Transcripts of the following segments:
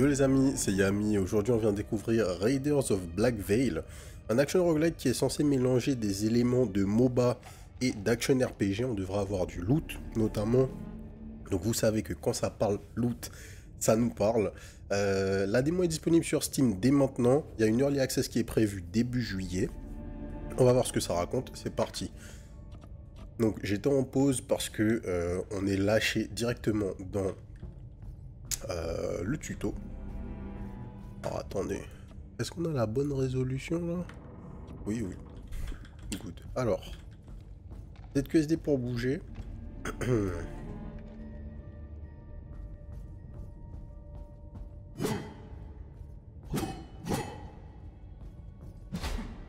Yo les amis, c'est Yami. Aujourd'hui on vient découvrir Raiders of Black Veil, un action roguelike qui est censé mélanger des éléments de MOBA et d'action RPG. On devra avoir du loot notamment, donc vous savez que quand ça parle loot, ça nous parle. La démo est disponible sur Steam dès maintenant, il y a une early access qui est prévue début juillet. On va voir ce que ça raconte, c'est parti. Donc j'étais en pause parce que on est lâché directement dans le tuto. Alors attendez, est-ce qu'on a la bonne résolution là? Oui, oui. Good. Alors, ZQSD pour bouger.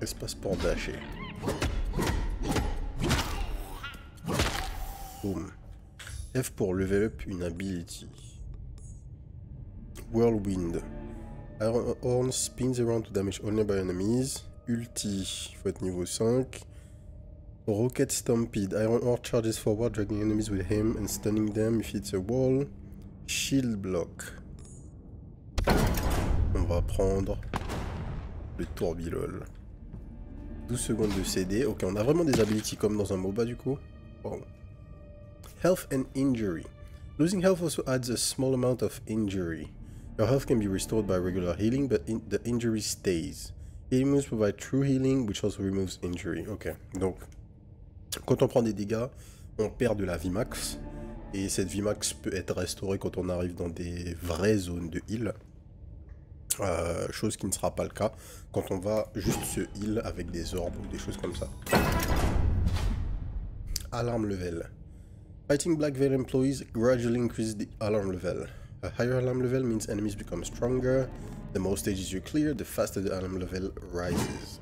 Espace pour dasher. Boom. F pour level up une ability. Whirlwind. Iron Horn spins around to damage only by enemies. Ulti, il faut être niveau 5. Rocket Stampede. Iron Horn charges forward, dragging enemies with him and stunning them if it's a wall. Shield Block. On va prendre le Tourbilol. 12 secondes de CD. Ok, on a vraiment des abilities comme dans un MOBA du coup. Wow. Health and Injury. Losing health also adds a small amount of injury. Your health can be restored by regular healing, but the injury stays. Healing moves provide true healing, which also removes injury. Ok, donc, quand on prend des dégâts, on perd de la Vmax. Et cette Vmax peut être restaurée quand on arrive dans des vraies zones de heal. Chose qui ne sera pas le cas quand on va juste se heal avec des orbes ou des choses comme ça. Alarm level. Fighting Black Veil employees gradually increases the alarm level. A higher alarm level means enemies become stronger. The more stages you clear, the faster the alarm level rises.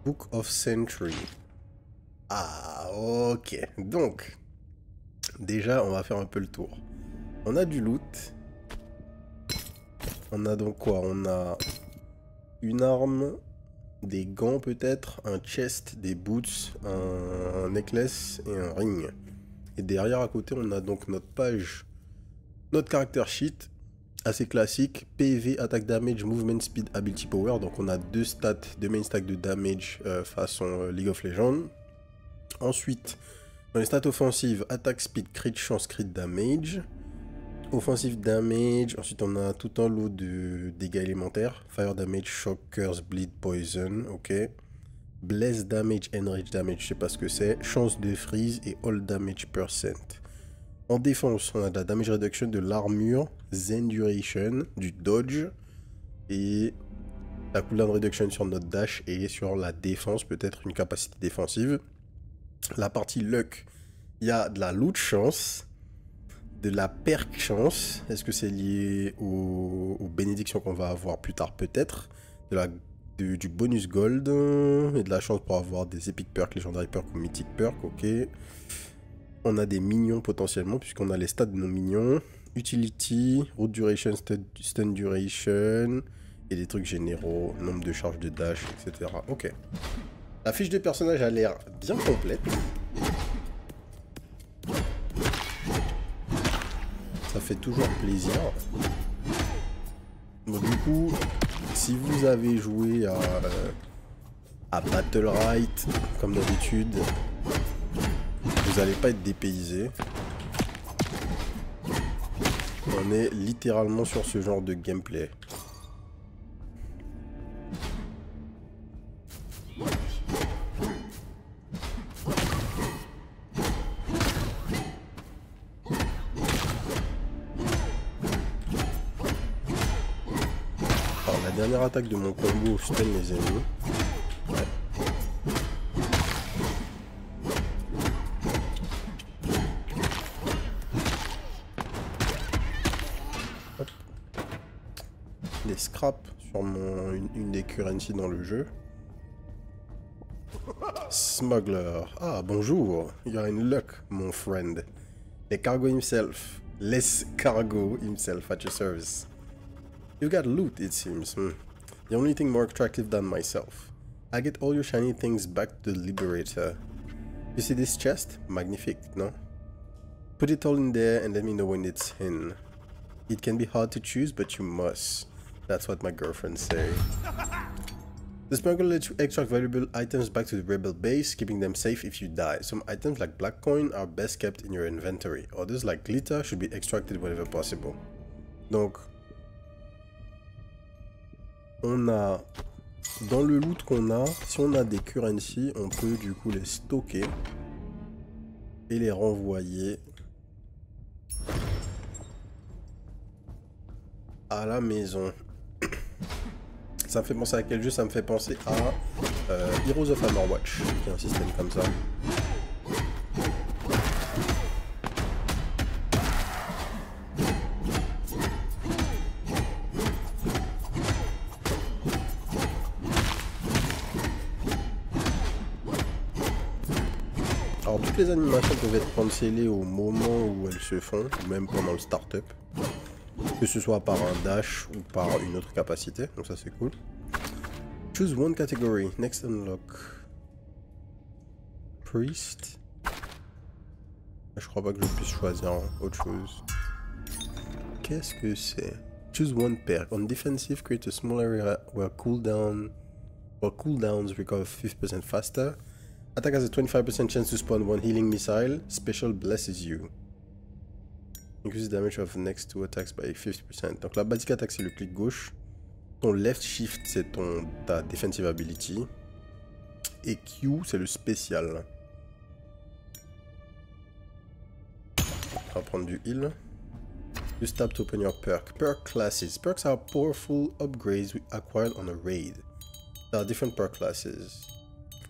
Book of Century. Ah, ok. Donc, déjà, on va faire un peu le tour. On a du loot. On a donc quoi? On a une arme, des gants peut-être, un chest, des boots, un necklace et un ring. Et derrière à côté on a donc notre page, notre character sheet, assez classique, PV, attack damage, movement speed, ability power. Donc on a deux stats, deux main stacks de damage façon League of Legends. Ensuite, dans les stats offensives, attack speed, crit chance, crit damage. Offensive damage, ensuite on a tout un lot de dégâts élémentaires. Fire damage, shock, curse, bleed, poison, ok. Bless damage, enrage damage, je sais pas ce que c'est. Chance de freeze et all damage percent. En défense, on a de la damage reduction, de l'armure, zen duration, du dodge. Et la cooldown reduction sur notre dash et sur la défense, peut-être une capacité défensive. La partie luck, il y a de la loot chance. De la perk chance, est-ce que c'est lié aux bénédictions qu'on va avoir plus tard peut-être, du bonus gold et de la chance pour avoir des epic perks, legendary perks ou mythic perks, ok. On a des minions potentiellement puisqu'on a les stats de nos minions, utility, route duration, stun duration et des trucs généraux, nombre de charges de dash, etc. Ok. La fiche de personnage a l'air bien complète. Ça fait toujours plaisir. Donc du coup, si vous avez joué à Battle Right, comme d'habitude, vous n'allez pas être dépaysé. On est littéralement sur ce genre de gameplay. Dernière attaque de mon combo stun les ennemis. Ouais. Hop. Les scraps sur une des currencies dans le jeu. Smuggler. Ah bonjour. You're in luck, mon friend. The cargo himself. Less cargo himself at your service. You got loot, it seems. The only thing more attractive than myself. I get all your shiny things back to the Liberator. You see this chest? Magnifique, no? Put it all in there and let me know when it's in. It can be hard to choose, but you must. That's what my girlfriend say. The smuggler lets you extract valuable items back to the rebel base, keeping them safe if you die. Some items like black coin are best kept in your inventory. Others like glitter should be extracted whenever possible. Donc, on a, dans le loot qu'on a, si on a des currency, on peut du coup les stocker et les renvoyer à la maison. Ça me fait penser à quel jeu? Ça me fait penser à Heroes of Hammerwatch, qui est un système comme ça. Alors toutes les animations peuvent être cancellées au moment où elles se font, ou même pendant le start-up. Que ce soit par un dash ou par une autre capacité, donc ça c'est cool. Choose one category, next unlock. Priest. Je crois pas que je puisse choisir autre chose. Qu'est-ce que c'est? Choose one perk. On defensive, create a small area where cooldowns recover 50% faster. Attack has a 25% chance to spawn one healing missile. Special blesses you. Increase damage of next two attacks by 50%. Donc la basic attack c'est le clic gauche. Ton left shift c'est ta defensive ability. Et Q c'est le spécial. On va prendre du heal. Use tab to open your perk. Perk classes. Perks are powerful upgrades acquired on a raid. There are different perk classes.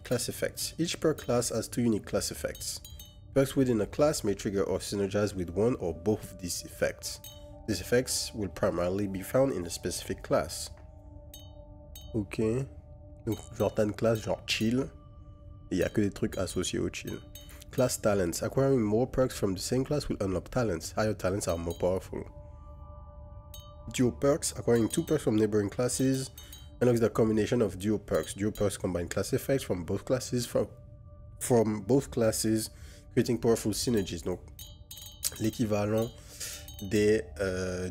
Class effects. Each perk class has 2 unique class effects. Perks within a class may trigger or synergize with one or both of these effects. These effects will primarily be found in a specific class. Ok. Donc, genre t'as une classe genre chill. Et il n'y a que des trucs associés au chill. Class talents. Acquiring more perks from the same class will unlock talents. Higher talents are more powerful. Duo perks. Acquiring 2 perks from neighboring classes unlocks the combination of duo perks. Duo perks combine class effects from both classes creating powerful synergies. Donc l'équivalent des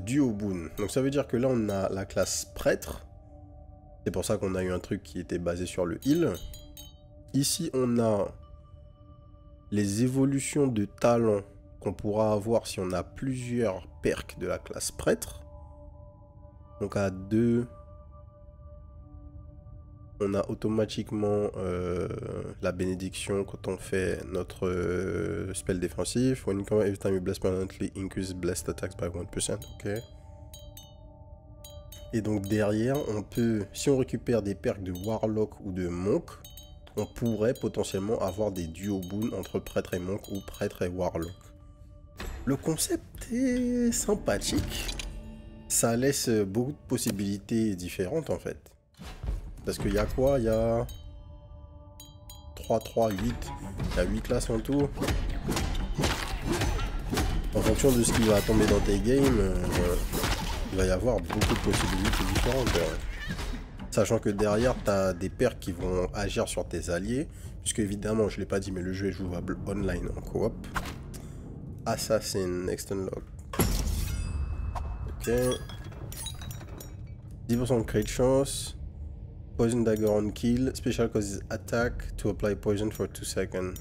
duo boon. Donc ça veut dire que là on a la classe prêtre. C'est pour ça qu'on a eu un truc qui était basé sur le heal. Ici on a les évolutions de talent qu'on pourra avoir si on a plusieurs perks de la classe prêtre. Donc à 2, on a automatiquement la bénédiction quand on fait notre spell défensif. When you come every time you bless permanently, increase blessed attacks by 1%. Ok. Et donc derrière, on peut, si on récupère des perks de Warlock ou de Monk, on pourrait potentiellement avoir des duo boons entre prêtre et Monk ou prêtre et Warlock. Le concept est sympathique. Ça laisse beaucoup de possibilités différentes en fait. Parce qu'il y a quoi? Il y a 3, 3, 8. Il y a 8 classes en tout. En fonction de ce qui va tomber dans tes games, il va y avoir beaucoup de possibilités différentes. Sachant que derrière, tu as des perks qui vont agir sur tes alliés. Puisque évidemment, je ne l'ai pas dit, mais le jeu est jouable online en coop. Assassin, next unlock. Ok. 10% de crit chance. Poison dagger on kill. Special causes attack to apply poison for 2 seconds.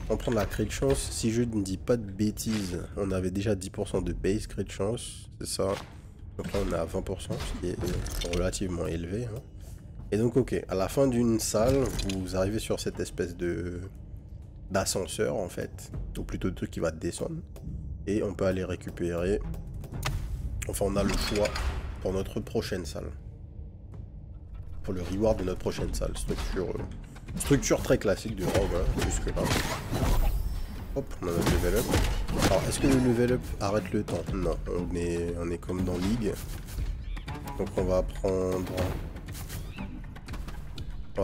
On prend la crit chance. Si je ne dis pas de bêtises, on avait déjà 10% de base crit chance. C'est ça. Donc là on est à 20%, ce qui est relativement élevé. Hein. Et donc ok, à la fin d'une salle, vous arrivez sur cette espèce de d'ascenseur en fait. Ou plutôt de truc qui va descendre. Et on peut aller récupérer. Enfin on a le choix pour notre prochaine salle. Pour le reward de notre prochaine salle. Structure très classique du rogue, hein, jusque là. Hop, on a notre level up. Alors, est-ce que le level up arrête le temps? Non, on est comme dans League. Donc on va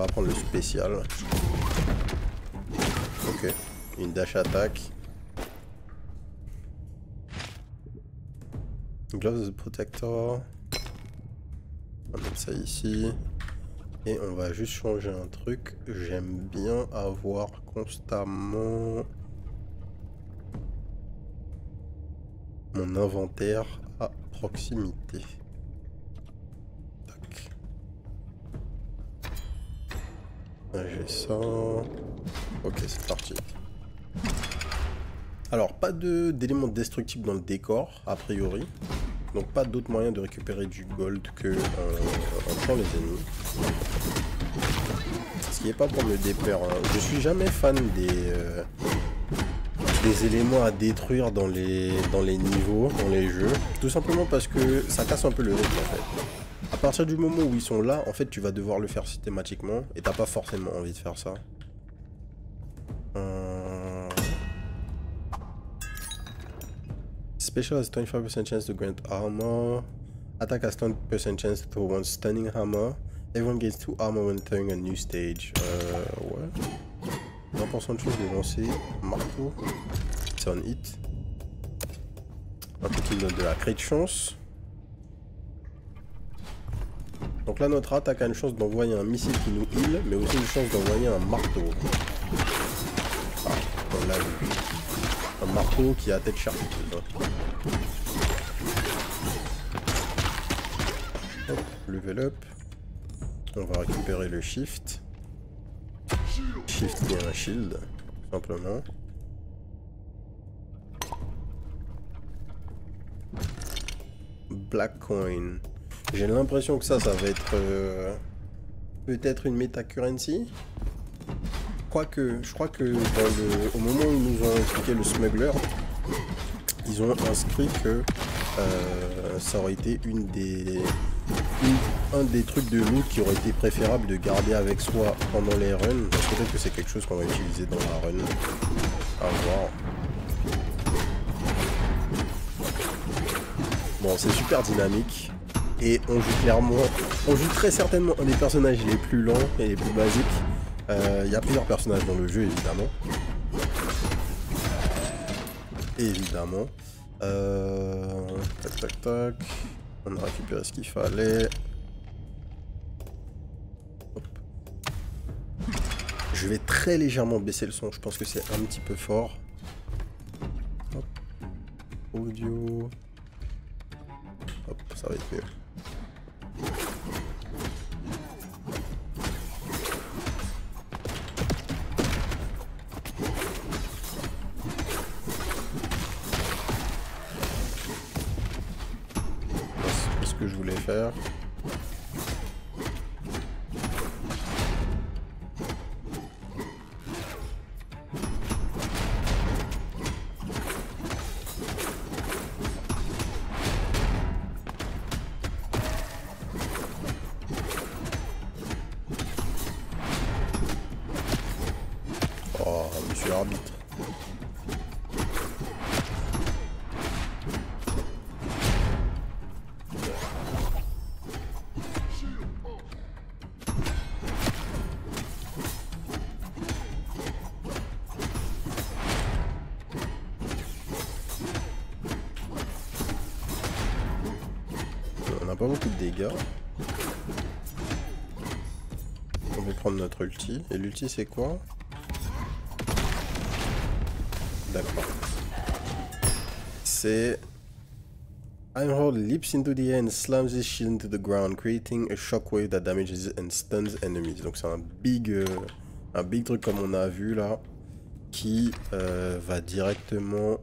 prendre le spécial. Ok, une dash attack. Gloves of Protector. On va mettre ça ici. Et on va juste changer un truc. J'aime bien avoir constamment mon inventaire à proximité. Tac. J'ai ça. Ok, c'est parti. Alors, pas d'éléments destructibles dans le décor, a priori. Donc pas d'autre moyen de récupérer du gold que en tuant les ennemis. Ce qui n'est pas pour me déplaire. Hein. Je suis jamais fan des éléments à détruire dans les niveaux, dans les jeux. Tout simplement parce que ça casse un peu le rythme en fait. À partir du moment où ils sont là, en fait tu vas devoir le faire systématiquement et t'as pas forcément envie de faire ça. Special has 25% chance to grant armor. Attack has 20% chance to throw one stunning hammer. Everyone gains 2 armor when entering a new stage. Ouais. 20% de chance de lancer marteau. C'est un hit. Un truc qui donne de la crit de chance. Donc là, notre attaque a une chance d'envoyer un missile qui nous heal, mais aussi une chance d'envoyer un marteau. Ah, on l'a vu. Un marteau qui a tête charpie. Hop, level up. On va récupérer le shift. Shift qui est un shield, simplement. Black coin. J'ai l'impression que ça va être peut-être une meta currency. Quoique, je crois que au moment où ils nous ont expliqué le smuggler, ils ont inscrit que ça aurait été un des trucs de loot qui aurait été préférable de garder avec soi pendant les runs. Peut-être que c'est quelque chose qu'on va utiliser dans la run. À voir. Bon, c'est super dynamique. Et on joue très certainement un des personnages les plus lents et les plus basiques. Il y a plusieurs personnages dans le jeu, évidemment. Évidemment. Tac, tac, tac. On a récupéré ce qu'il fallait. Hop. Je vais très légèrement baisser le son. Je pense que c'est un petit peu fort. Hop. Audio. Hop, ça va être mieux. Que je voulais faire. Oh, monsieur l'arbitre. Pas beaucoup de dégâts. On va prendre notre ulti. Et l'ulti c'est quoi? D'accord. C'est Ironheart leaps into the air and slams his shield into the ground, creating a shockwave that damages and stuns enemies. Donc c'est un big truc comme on a vu là, qui va directement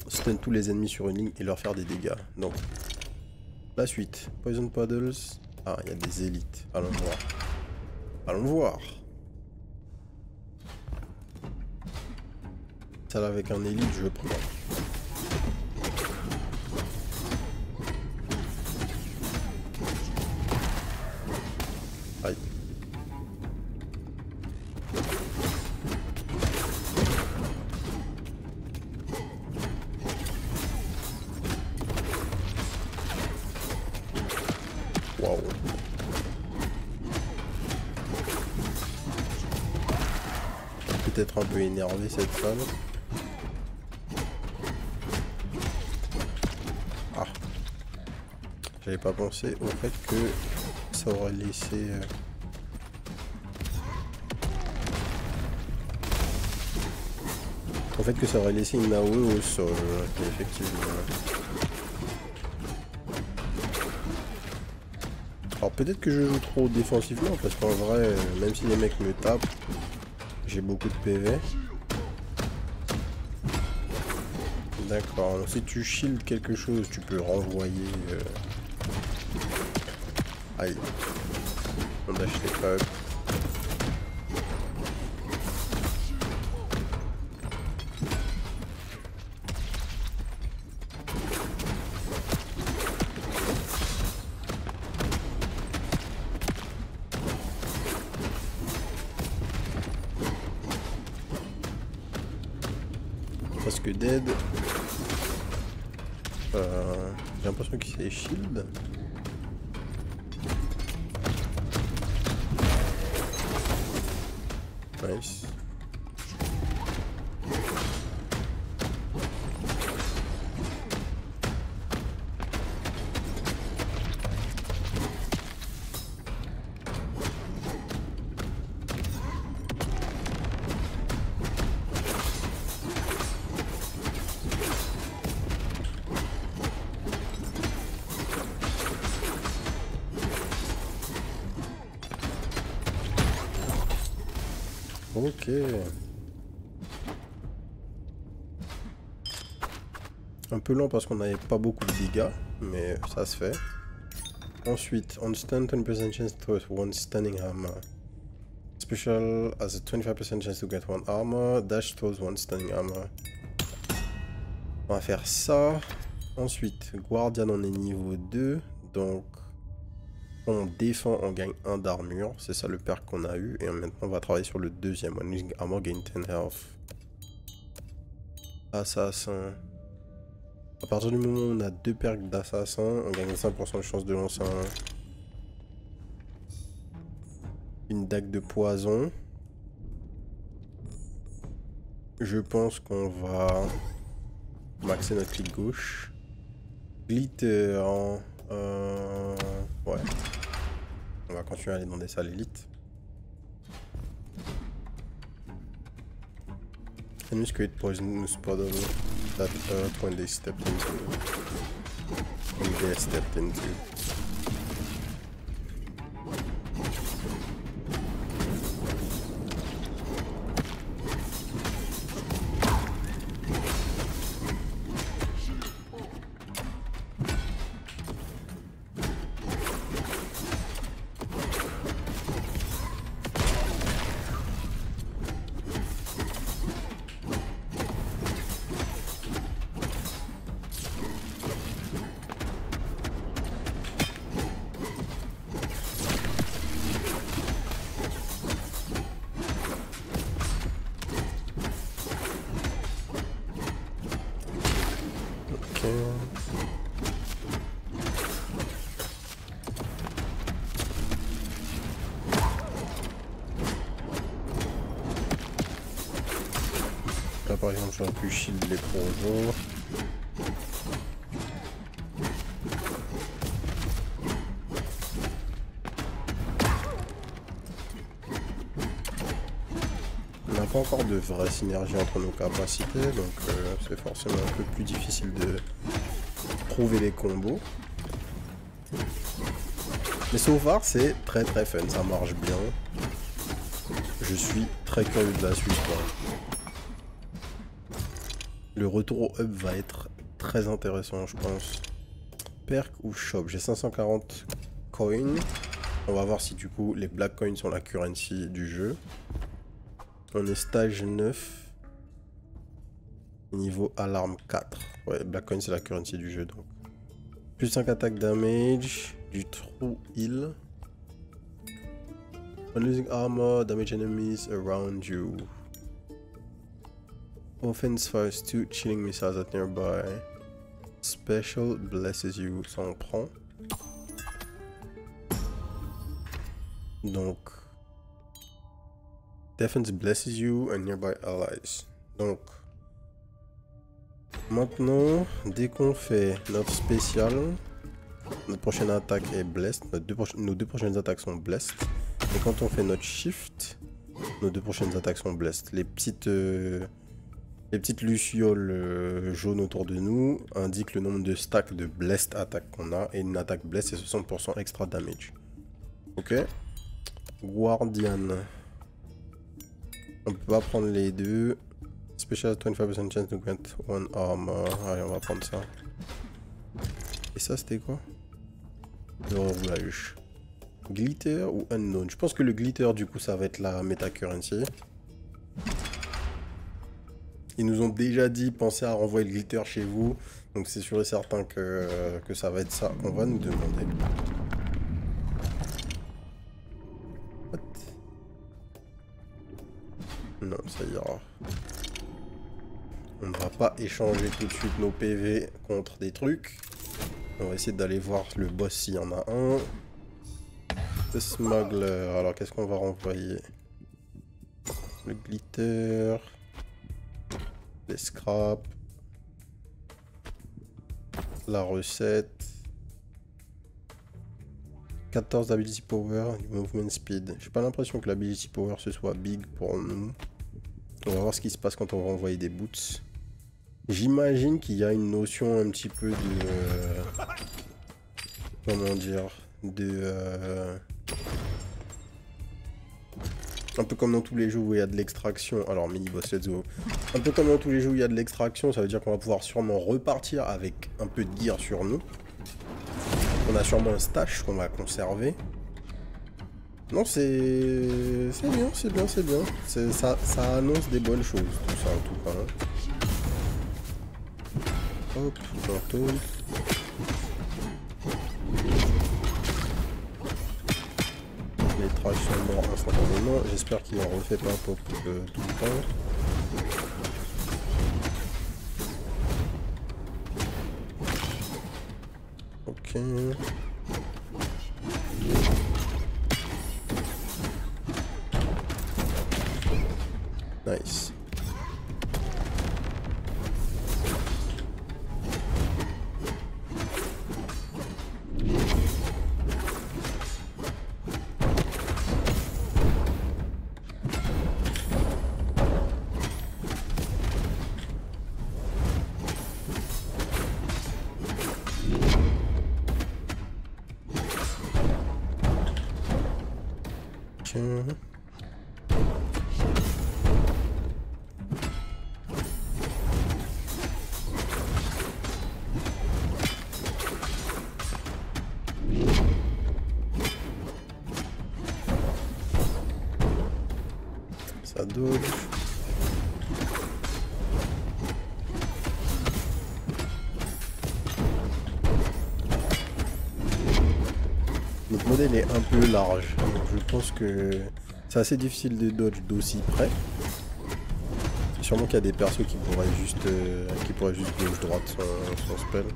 stun tous les ennemis sur une ligne et leur faire des dégâts. Donc la suite, Poison Puddles. Ah, il y a des élites. Allons voir. Allons voir. Ça là avec un élite, je prends. Aïe. Waouh. Peut-être un peu énervé cette femme. Ah. J'avais pas pensé au fait que ça aurait laissé... En fait que ça aurait laissé une AOE au sol, effectivement. Alors peut-être que je joue trop défensivement, parce qu'en vrai, même si les mecs me tapent, j'ai beaucoup de PV. D'accord, donc si tu shield quelque chose, tu peux renvoyer... Aïe. On dash les pas. Parce que dead, j'ai l'impression qu'il s'est shield. Nice. Ok. Un peu lent parce qu'on n'avait pas beaucoup de dégâts, mais ça se fait. Ensuite, on stun 20% chance to get one stunning armor. Special has a 25% chance to get one armor. Dash throws one stunning armor. On va faire ça. Ensuite, Guardian, on est niveau 2. Donc, on défend, on gagne 1 d'armure. C'est ça le perk qu'on a eu. Et maintenant, on va travailler sur le deuxième. One using armor gain 10 health. Assassin. À partir du moment où on a 2 perks d'assassin, on gagne 5% de chance de lancer une dague de poison. Je pense qu'on va maxer notre clic gauche. Glitter en... ouais. On va continuer à aller dans des salles élites. Enemies create poisonous puddle that hurt when they stepped into. When they stepped into. Là par exemple j'aurais pu shield les projets. On n'a pas encore de vraie synergie entre nos capacités, donc c'est forcément un peu plus difficile de trouver les combos. Mais so far c'est très fun, ça marche bien. Je suis très curieux de la suite. Le retour au hub va être très intéressant, je pense. Perk ou shop, j'ai 540 coins. On va voir si du coup les black coins sont la currency du jeu. On est stage 9. Niveau alarme 4. Ouais, black coin c'est la currency du jeu donc. Plus 5 attack damage, du true heal. When losing armor, damage enemies around you. Offense fires 2 chilling missiles at nearby. Special blesses you, ça on prend. Donc, Defense blesses you and nearby allies. Donc, maintenant, dès qu'on fait notre spécial, Notre prochaine attaque est blessed. Nos deux prochaines attaques sont blessed. Et quand on fait notre shift, nos deux prochaines attaques sont blessed. Les petites lucioles jaunes autour de nous indiquent le nombre de stacks de blessed attaques qu'on a. Et une attaque blessed, c'est 60% extra damage. Ok. Guardian. On peut pas prendre les deux. Special 25% chance to grant one armor. Allez, on va prendre ça. Et ça, c'était quoi? Le roulage. Glitter ou unknown? Je pense que le glitter, du coup, ça va être la meta currency. Ils nous ont déjà dit, pensez à renvoyer le glitter chez vous. Donc c'est sûr et certain que ça va être ça qu'on va nous demander. What? Non, ça ira. On ne va pas échanger tout de suite nos PV contre des trucs. On va essayer d'aller voir le boss s'il y en a un. Le smuggler. Alors qu'est-ce qu'on va renvoyer? Le glitter. Les scraps. La recette. 14 ability power, movement speed. J'ai pas l'impression que l'ability power ce soit big pour nous. On va voir ce qui se passe quand on va envoyer des boots. J'imagine qu'il y a une notion un petit peu de... comment dire? Un peu comme dans tous les jeux où il y a de l'extraction. Alors, mini-boss, let's go. Un peu comme dans tous les jeux où il y a de l'extraction, ça veut dire qu'on va pouvoir sûrement repartir avec un peu de gear sur nous. On a sûrement un stash qu'on va conserver. Non, c'est bien, c'est bien, c'est bien. Ça annonce des bonnes choses, tout ça, en tout cas. Hop, on tourne. Les trash sont morts instantanément. J'espère qu'il en refait pas pop tout le temps. Ok. Nice. Ça dodge. Notre modèle est un peu large, donc je pense que c'est assez difficile de dodge d'aussi près. Sûrement qu'il y a des persos qui pourraient juste gauche droite son spell.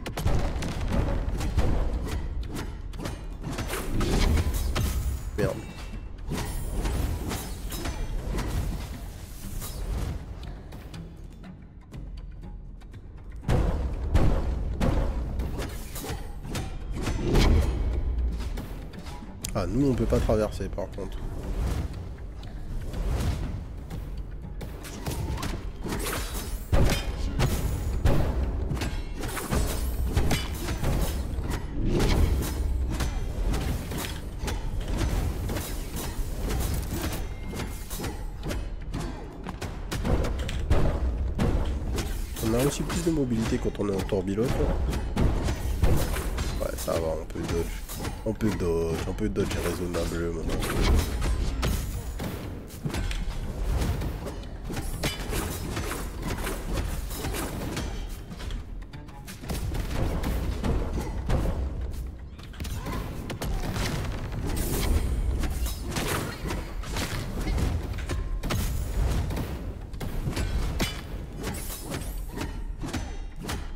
Merde. Ah, nous on peut pas traverser par contre. On a aussi plus de mobilité quand on est en tourbilote. Ouais, ça va, on peut dodge. On peut dodge raisonnablement.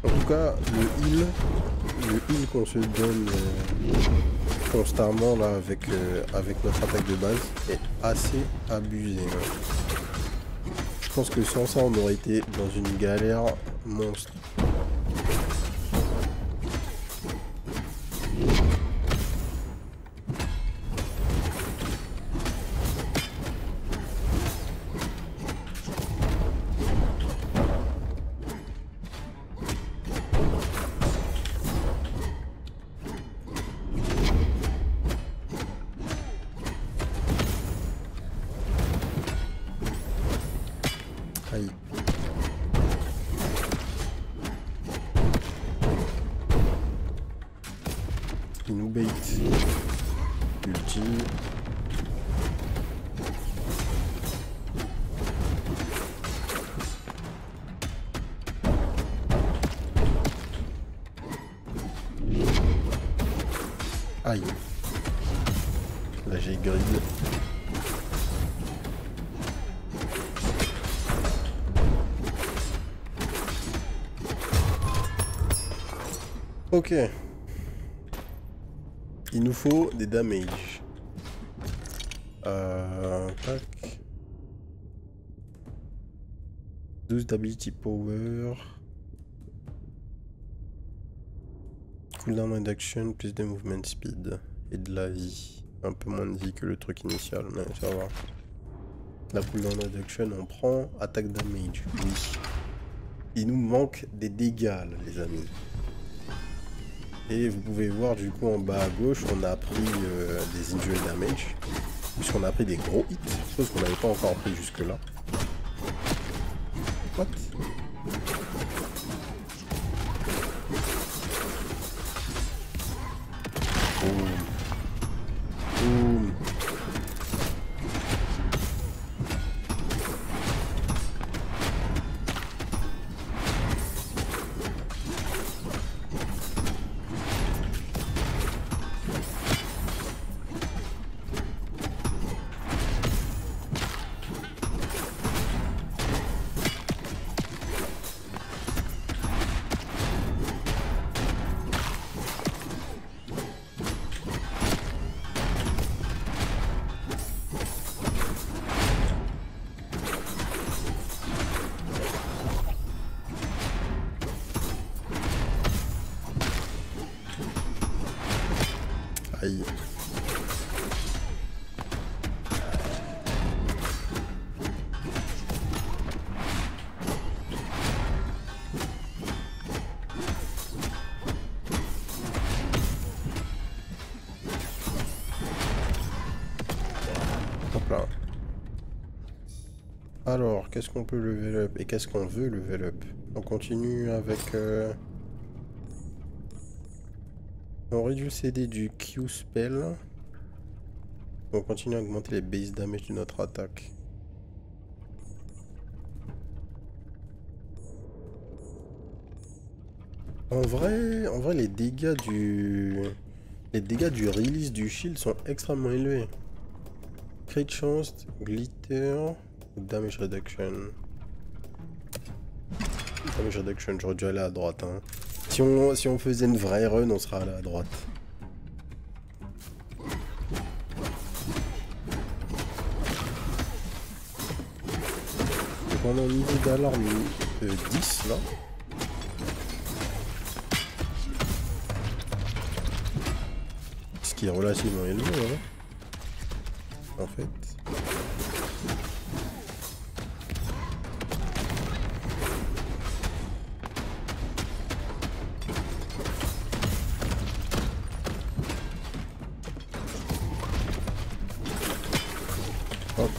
En tout cas, le heal qu'on se donne constamment là avec notre attaque de base est assez abusé. Hein. Je pense que sans ça on aurait été dans une galère monstre. Aïe. Il nous bait. Ulti. Aïe. Là j'ai grid. Ok. Il nous faut des damages. Tac. 12 d'ability power. Cooldown reduction, plus de movement speed. Et de la vie. Un peu moins de vie que le truc initial, mais ça va. La cooldown reduction, on prend. Attaque damage, oui. Il nous manque des dégâts, là, les amis. Et vous pouvez voir du coup en bas à gauche, on a pris des injury damage. Puisqu'on a pris des gros hits, chose qu'on n'avait pas encore pris jusque là. What? Boom. Boom. Aïe. Hop là. Alors, qu'est-ce qu'on peut level up et qu'est-ce qu'on veut level up? On continue avec... On réduit le CD du Q-Spell. On continue à augmenter les base damage de notre attaque. En vrai, les dégâts du release du shield sont extrêmement élevés. Crit chance, glitter, damage reduction. Damage reduction, j'aurais dû aller à droite. Hein. Si on faisait une vraie run, on serait allé à droite. Donc on a un niveau d'alarme 10 là. Ce qui est relativement élevé hein, en fait. Hop.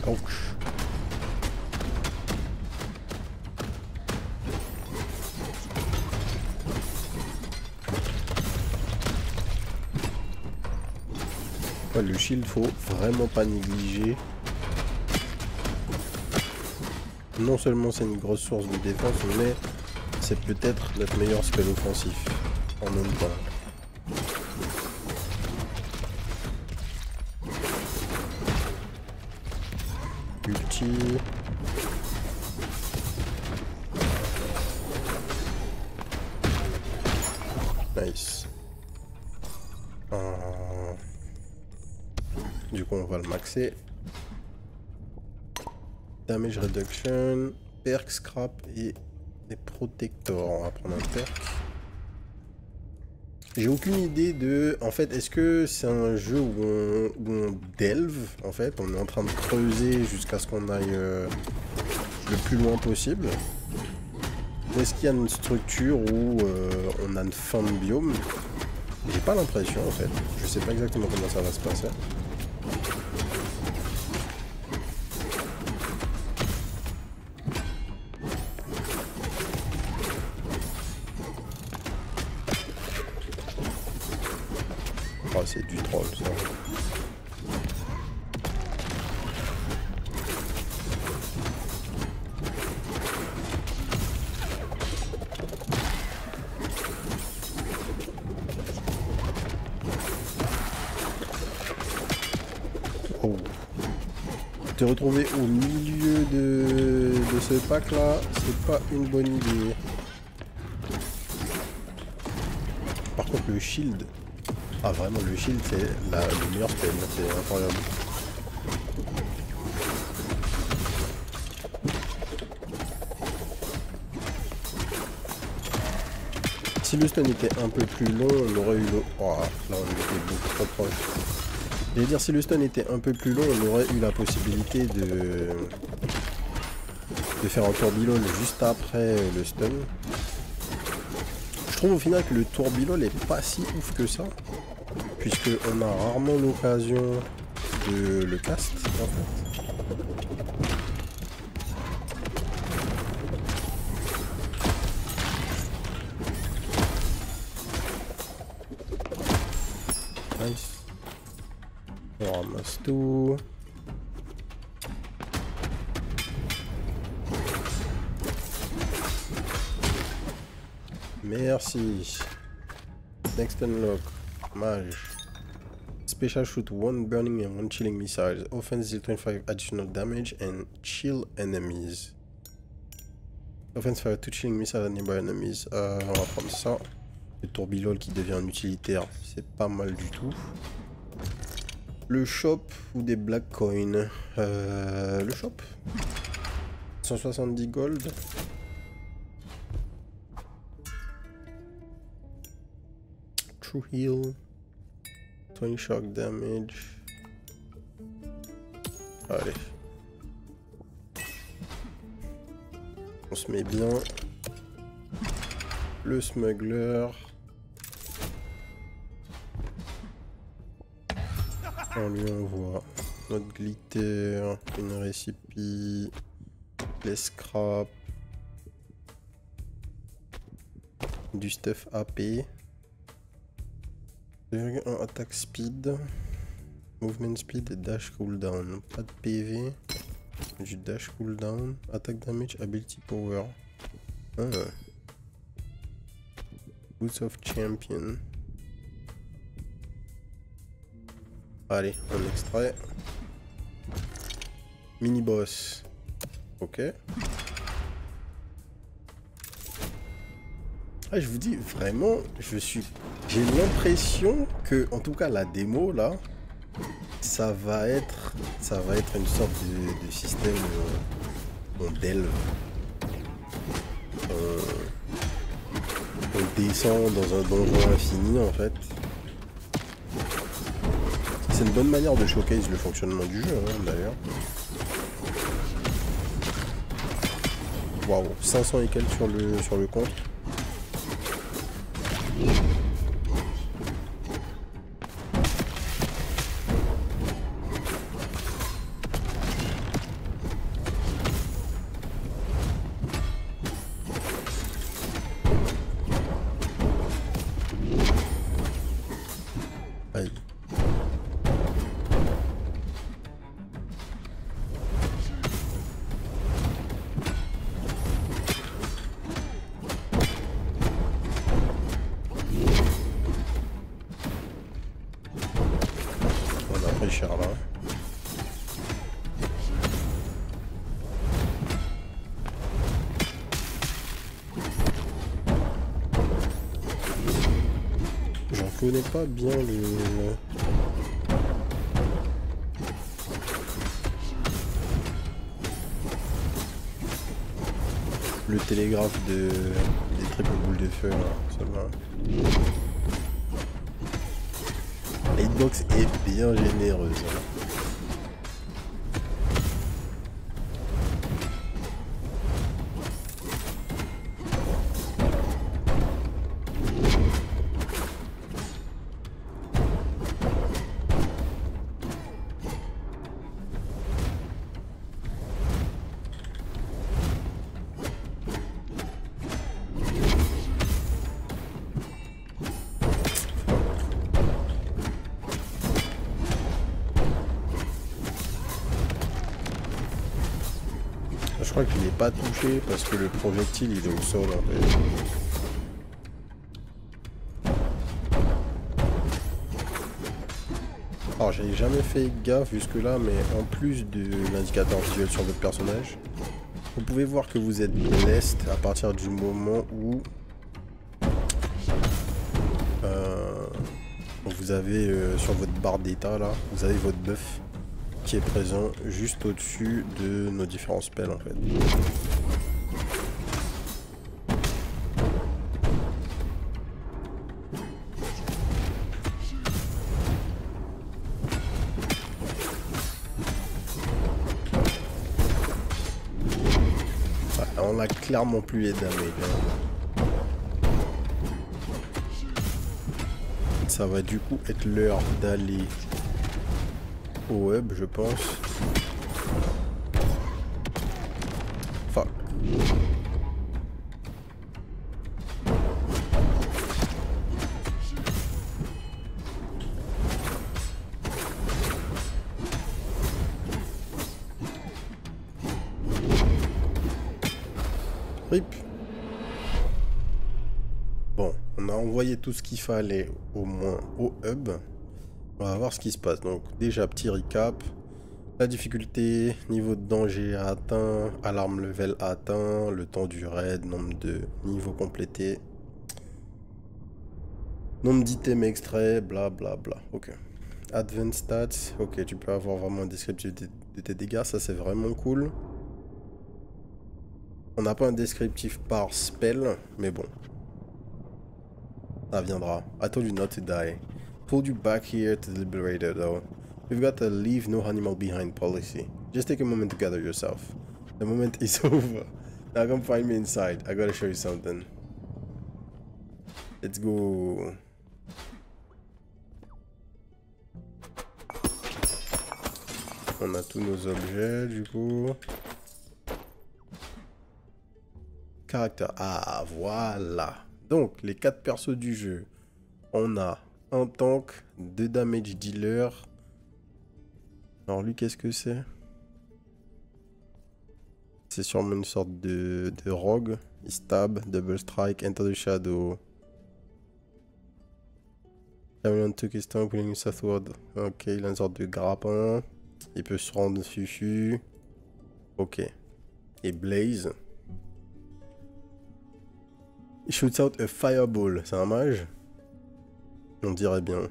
Ouch. Ouais, le shield faut vraiment pas négliger. Non seulement c'est une grosse source de défense, mais c'est peut-être notre meilleur spell offensif en même temps. Ulti. Nice. Du coup on va le maxer. Damage reduction, perk, scrap et des protectors. On va prendre un perk. J'ai aucune idée de... En fait, est-ce que c'est un jeu où on delve? En fait, on est en train de creuser jusqu'à ce qu'on aille le plus loin possible. Est-ce qu'il y a une structure où on a une fin de biome? J'ai pas l'impression en fait. Je sais pas exactement comment ça va se passer. Oh, c'est du troll ça. Oh. Te retrouver au milieu de ce pack là, c'est pas une bonne idée. Par contre le shield, ah vraiment le shield c'est le meilleur spell, c'est incroyable. Si le stun était un peu plus long, on aurait eu le... Oh, là on était beaucoup trop proche. Je veux dire, si le stun était un peu plus long, on aurait eu la possibilité de faire un tourbillon juste après le stun. Je trouve au final que le tourbillon est pas si ouf que ça, puisque on a rarement l'occasion de le cast en fait. Nice. On ramasse tout. Merci. Next unlock. Mage. Special shoot 1 burning and 1 chilling missiles. Offense deal 25 additional damage and chill enemies. Offense fire 2 chilling missiles at nearby enemies. On va prendre ça. Le tourbillol qui devient un utilitaire, c'est pas mal du tout. Le shop ou des black coins. Le shop. 170 gold. True heal. 20 shock damage. Allez. On se met bien. Le smuggler. On lui envoie notre glitter, une récipi, les scraps, du stuff AP, 2,1 attack speed, movement speed et dash cooldown. Pas de PV, du dash cooldown, attack damage, ability power. Ah. Boots of champion. Allez, on extrait. Mini boss. Ok. Ah, je vous dis vraiment, j'ai l'impression que, en tout cas, la démo là, ça va être une sorte de système on delve. On descend dans un donjon infini en fait. C'est une bonne manière de showcase le fonctionnement du jeu, hein, d'ailleurs. Waouh, 500 et quelques sur le compte. Aïe. Cher là. J'en connais pas bien le télégraphe des triples boules de feu là, ça va. La hitbox est bien généreuse. crois que je l'ai pas touché parce que le projectile il est au sol en fait. Alors j'avais jamais fait gaffe jusque là, mais en plus de l'indicateur visuel sur votre personnage, vous pouvez voir que vous êtes blessed à partir du moment où vous avez sur votre barre d'état là, vous avez votre buff qui est présent juste au-dessus de nos différents spells en fait. On a clairement plus les damage. Hein. Ça va du coup être l'heure d'aller au hub, je pense. Fuck. Rip. Bon, on a envoyé tout ce qu'il fallait au moins au hub. On va voir ce qui se passe. Donc déjà petit recap. La difficulté, niveau de danger atteint, alarme level atteint, le temps du raid, nombre de niveaux complétés, nombre d'items extraits, bla bla bla. Ok. Advanced stats, ok, tu peux avoir vraiment un descriptif de tes dégâts, ça c'est vraiment cool. On n'a pas un descriptif par spell, mais bon. Ça viendra. I told you not to die. Pulled you back here to the Liberator though. We've got a leave no animal behind policy. Just take a moment to gather yourself. The moment is over. Now come find me inside. I gotta show you something. Let's go. On a tous nos objets du coup. Caractère. Ah voilà. Donc les 4 persos du jeu. On a un tank, 2 damage dealer. Alors lui qu'est-ce que c'est? C'est sûrement une sorte de rogue. Il stab, double strike, enter the shadow. Chameleon took his tongue, pulling southward. Ok, il a une sorte de grappin. Il peut se rendre fufu. Ok. Et Blaze. Il shoots out a fireball. C'est un mage? On dirait bien.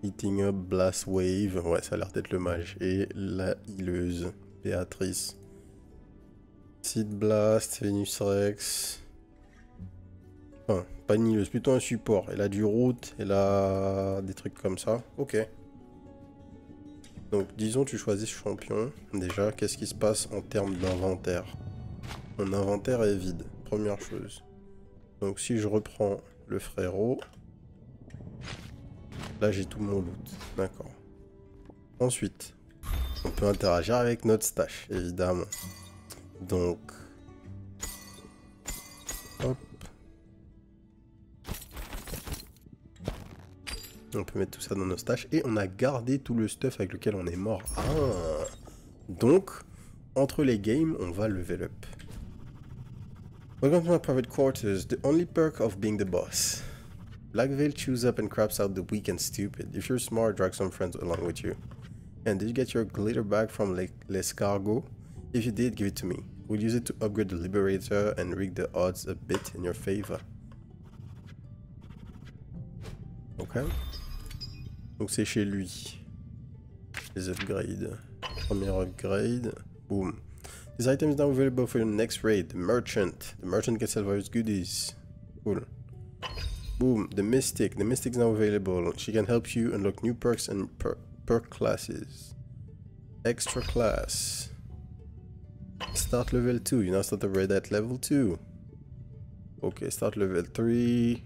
Heating up, blast wave. Ouais, ça a l'air d'être le mage. Et la healeuse. Béatrice. Seed blast, Venus Rex. Enfin, pas une healeuse, plutôt un support. Elle a du root, elle a des trucs comme ça. Ok. Donc, disons, tu choisis champion. Déjà, qu'est-ce qui se passe en termes d'inventaire? Mon inventaire est vide, première chose. Donc, si je reprends le frérot, là, j'ai tout mon loot. D'accord. Ensuite, on peut interagir avec notre stash, évidemment. Donc, hop. On peut mettre tout ça dans nos stash. Et on a gardé tout le stuff avec lequel on est mort. Ah. Donc, entre les games, on va level up. Welcome to my private quarters. The only perk of being the boss. Blackveil chews up and craps out the weak and stupid. If you're smart, drag some friends along with you. And did you get your glitter back from L'Escargot? If you did, give it to me. We'll use it to upgrade the Liberator and rig the odds a bit in your favor. Ok. Donc c'est chez lui. Les upgrades. Premier upgrade. Boom. This item is now available for your next raid. The Merchant. The Merchant can sell various goodies. Cool. Boom. The Mystic. The Mystic is now available. She can help you unlock new perks and perk classes. Extra class. Start level 2. You now start the raid at level 2. Okay, start level 3.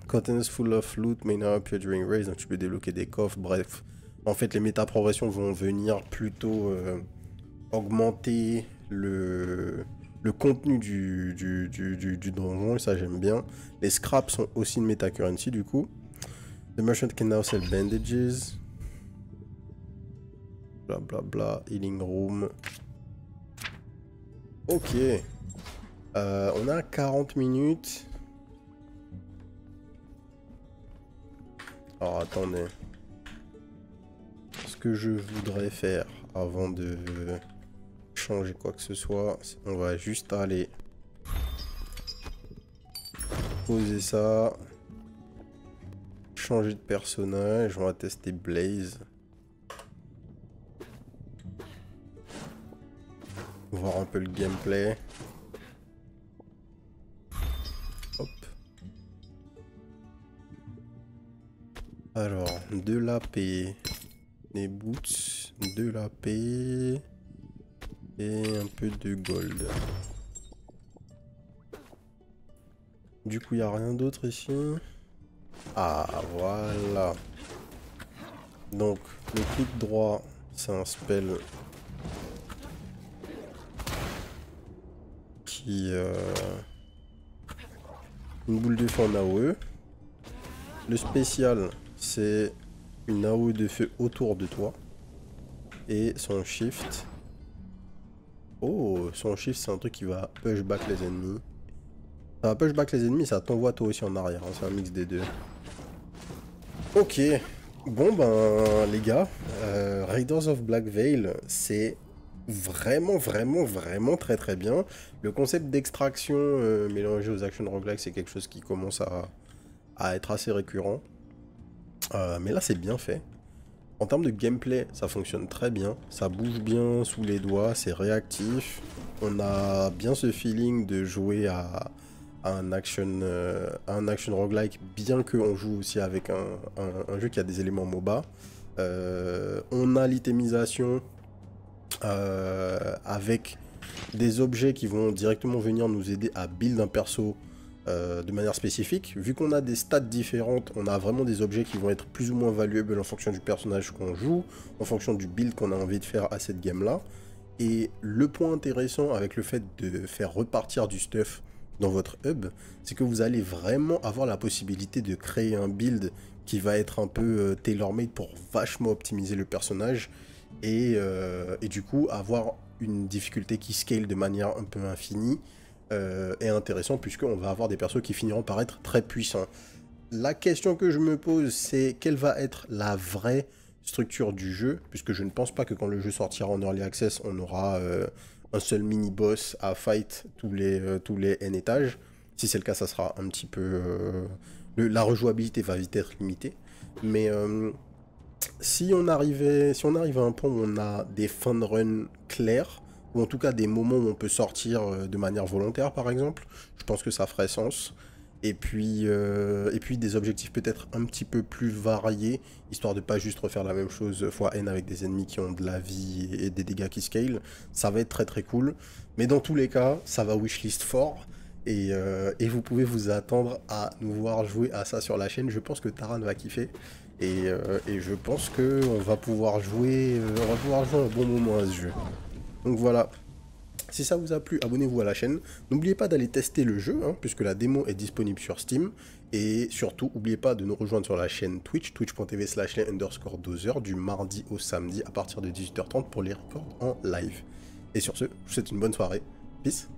Containers full of loot may now appear during raids. Donc tu peux débloquer des coffres. Bref. En fait, les méta-progressions vont venir plutôt augmenter le contenu du donjon. Et ça, j'aime bien. Les scraps sont aussi une méta-currency du coup. The merchant can now sell bandages. Bla bla bla. Healing room. Ok. On a 40 minutes. Alors attendez. Ce que je voudrais faire avant de changer quoi que ce soit, on va juste aller poser ça. Changer de personnage. On va tester Blaze. Voir un peu le gameplay. Hop. Alors, de l'AP, des boots, de l'AP et un peu de gold. Du coup, il n'y a rien d'autre ici. Ah, voilà. Donc, le clic droit, c'est un spell qui... une boule de feu en AOE. Le spécial, c'est une AOE de feu autour de toi. Et son shift... Oh, son shift, c'est un truc qui va pushback les ennemis. Ça va pushback les ennemis, ça t'envoie toi aussi en arrière. Hein, c'est un mix des deux. Ok. Bon, ben, les gars, Raiders of Black Veil, c'est vraiment très très bien. Le concept d'extraction mélangé aux action roguelike, c'est quelque chose qui commence à être assez récurrent. Mais là, c'est bien fait. En termes de gameplay, ça fonctionne très bien. Ça bouge bien sous les doigts, c'est réactif. On a bien ce feeling de jouer à un action roguelike, bien qu'on joue aussi avec un jeu qui a des éléments MOBA. On a l'itémisation avec des objets qui vont directement venir nous aider à build un perso de manière spécifique. Vu qu'on a des stats différentes, on a vraiment des objets qui vont être plus ou moins valuables en fonction du personnage qu'on joue, en fonction du build qu'on a envie de faire à cette game là. Et le point intéressant avec le fait de faire repartir du stuff dans votre hub, c'est que vous allez vraiment avoir la possibilité de créer un build qui va être un peu tailor-made pour vachement optimiser le personnage et du coup avoir une difficulté qui scale de manière un peu infinie et intéressant puisqu'on va avoir des persos qui finiront par être très puissants. La question que je me pose, c'est quelle va être la vraie structure du jeu, puisque je ne pense pas que quand le jeu sortira en Early Access, on aura un seul mini-boss à fight tous les N étages. Si c'est le cas, ça sera un petit peu... la rejouabilité va vite être limitée. Mais si on arrive à un point où on a des fun runs clairs, ou en tout cas des moments où on peut sortir de manière volontaire par exemple, je pense que ça ferait sens. Et puis des objectifs peut-être un petit peu plus variés, histoire de pas juste refaire la même chose fois N avec des ennemis qui ont de la vie et des dégâts qui scale. Ça va être très très cool. Mais dans tous les cas, ça va wishlist fort. Et vous pouvez vous attendre à nous voir jouer à ça sur la chaîne. Je pense que Taran va kiffer. Et je pense qu'on va pouvoir jouer un bon moment à ce jeu. Donc voilà. Si ça vous a plu, abonnez-vous à la chaîne. N'oubliez pas d'aller tester le jeu, hein, puisque la démo est disponible sur Steam. Et surtout, n'oubliez pas de nous rejoindre sur la chaîne Twitch, twitch.tv/les_doseur, du mardi au samedi à partir de 18h30 pour les records en live. Et sur ce, je vous souhaite une bonne soirée. Peace.